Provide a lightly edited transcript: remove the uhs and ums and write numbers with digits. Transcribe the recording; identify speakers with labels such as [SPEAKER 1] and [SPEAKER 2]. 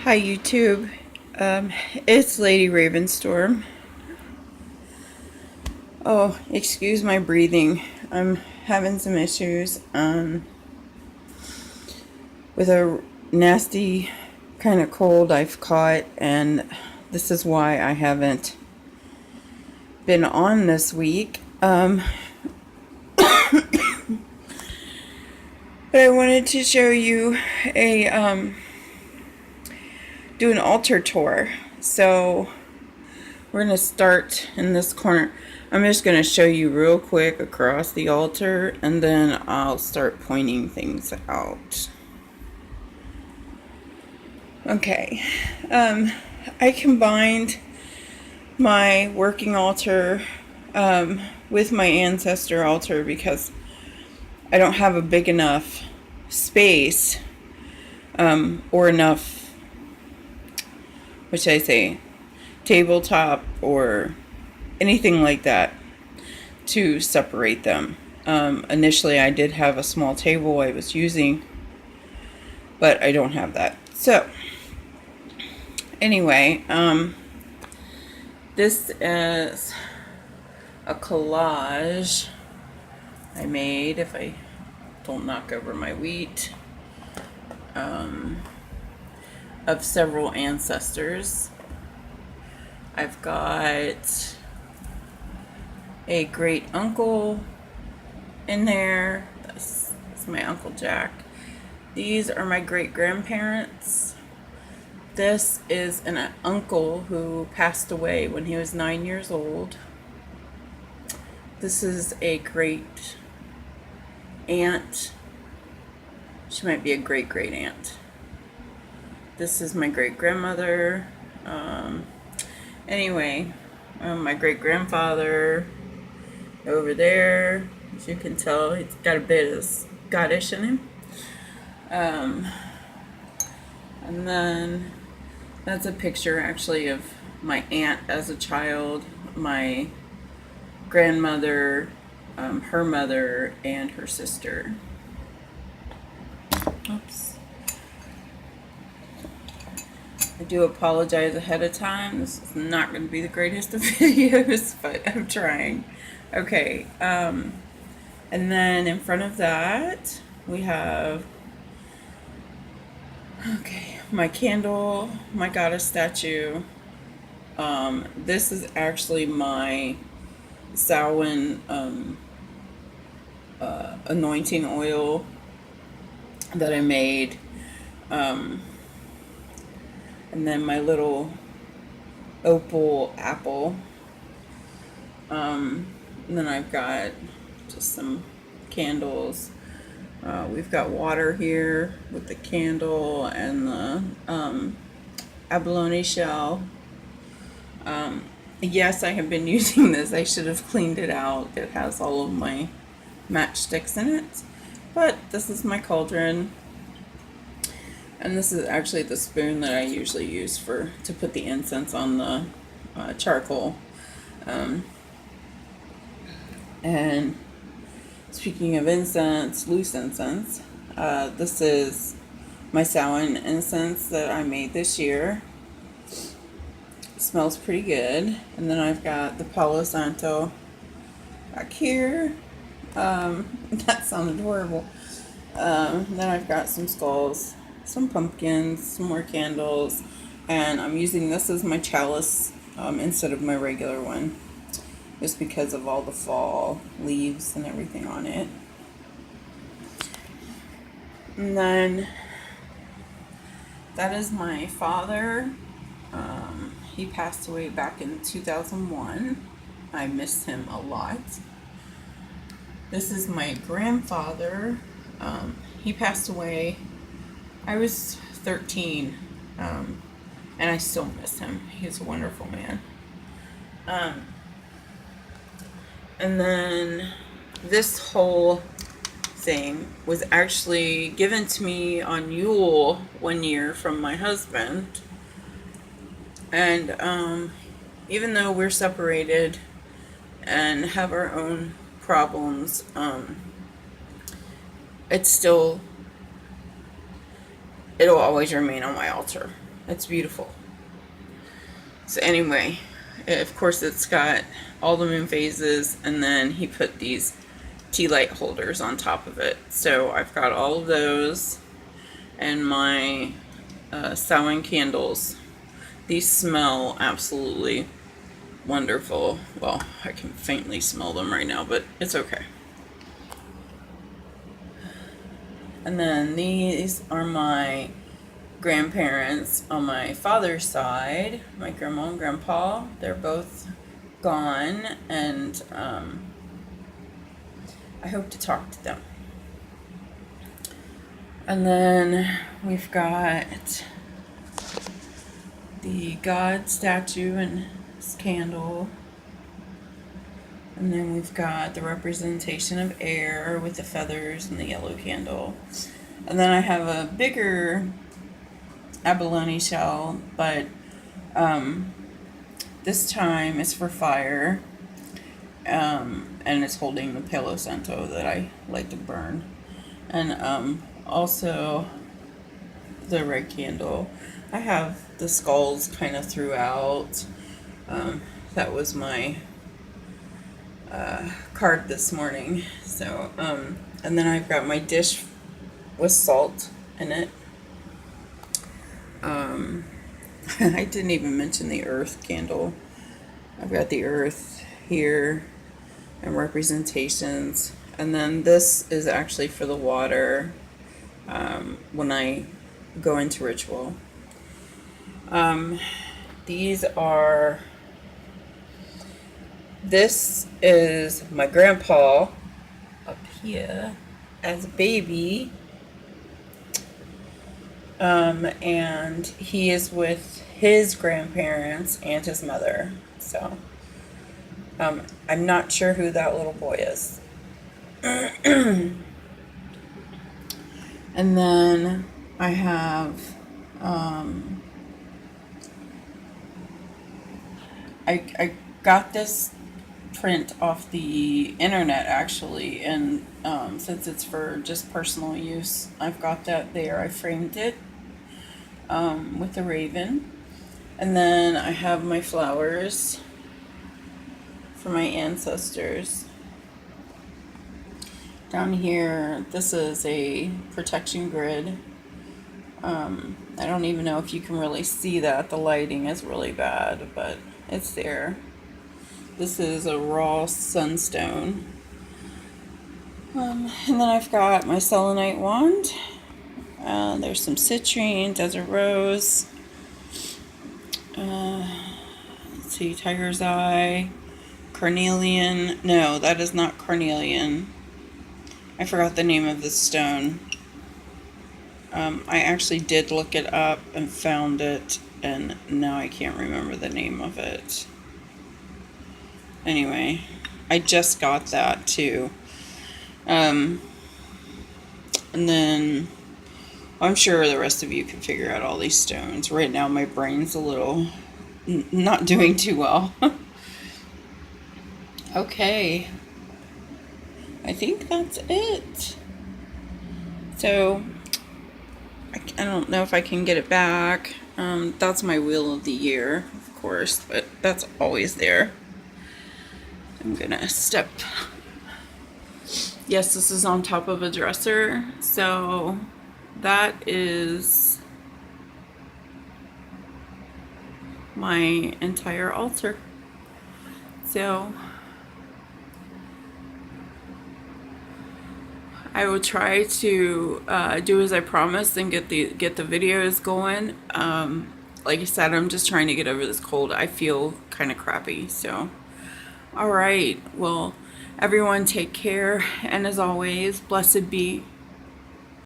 [SPEAKER 1] Hi YouTube, it's Lady Ravenstorm. Oh, excuse my breathing. I'm having some issues with a nasty kind of cold I've caught, and this is why I haven't been on this week. But I wanted to show you do an altar tour. So we're going to start in this corner. I'm just going to show you real quick across the altar, and then I'll start pointing things out. Okay. I combined my working altar with my ancestor altar because I don't have a big enough space or enough, what should I say, tabletop or anything like that to separate them. Initially I did have a small table I was using, but I don't have that. So anyway, this is a collage I made, if I don't knock over my wheat, of several ancestors. I've got a great uncle in there. That's my Uncle Jack. These are my great grandparents. This is an uncle who passed away when he was 9 years old. This is a great aunt. She might be a great great aunt. This is my great grandmother. Anyway, my great grandfather over there, as you can tell, he's got a bit of Scottish in him. And then that's a picture actually of my aunt as a child, my grandmother, her mother, and her sister. Oops. I do apologize ahead of time. This is not going to be the greatest of videos, but I'm trying. Okay, and then in front of that, we have, okay, my candle, my goddess statue. This is actually my Samhain anointing oil that I made. And then my little opal apple. And then I've got just some candles. We've got water here with the candle and the abalone shell. Yes, I have been using this. I should have cleaned it out. It has all of my matchsticks in it. But this is my cauldron. And this is actually the spoon that I usually use to put the incense on the charcoal. And speaking of incense, loose incense, this is my Samhain incense that I made this year. It smells pretty good. And then I've got the Palo Santo back here. That sounded horrible. Then I've got some skulls, some pumpkins, some more candles, and I'm using this as my chalice instead of my regular one, just because of all the fall leaves and everything on it. And then that is my father. He passed away back in 2001. I miss him a lot. This is my grandfather. He passed away. I was 13, and I still miss him. He's a wonderful man. And then this whole thing was actually given to me on Yule one year from my husband. And even though we're separated and have our own problems, it's still, it'll always remain on my altar. It's beautiful. So anyway, of course it's got all the moon phases, and then he put these tea light holders on top of it. So I've got all of those, and my Samhain candles. These smell absolutely wonderful. Well, I can faintly smell them right now, but it's okay. And then these are my grandparents on my father's side, my grandma and grandpa. They're both gone, and I hope to talk to them. And then we've got the God statue and his candle. And then we've got the representation of air with the feathers and the yellow candle. And then I have a bigger abalone shell, but this time it's for fire. And it's holding the Palo Santo that I like to burn. And also the red candle. I have the skulls kind of throughout. That was my card this morning. So, and then I've got my dish with salt in it. I didn't even mention the earth candle. I've got the earth here and representations. And then this is actually for the water when I go into ritual. This is my grandpa up here as a baby. And he is with his grandparents and his mother. So, I'm not sure who that little boy is. And then I have, I got this print off the internet actually, and since it's for just personal use, I've got that there. I framed it with the raven, and then I have my flowers for my ancestors. Down here, this is a protection grid. I don't even know if you can really see that. The lighting is really bad, but it's there. This is a raw sunstone. And then I've got my selenite wand. There's some citrine, desert rose. Let's see, tiger's eye, carnelian. No, that is not carnelian. I forgot the name of this stone. I actually did look it up and found it, and now I can't remember the name of it. Anyway, I just got that too. And then I'm sure the rest of you can figure out all these stones. Right now my brain's a little not doing too well. Okay. I think that's it. So, I don't know if I can get it back. That's my wheel of the year, of course, but that's always there. I'm gonna step. Yes, this is on top of a dresser, so that is my entire altar. So I will try to do as I promised and get the videos going. Like I said, I'm just trying to get over this cold. I feel kind of crappy. So, all right. Well, everyone take care. And as always, blessed be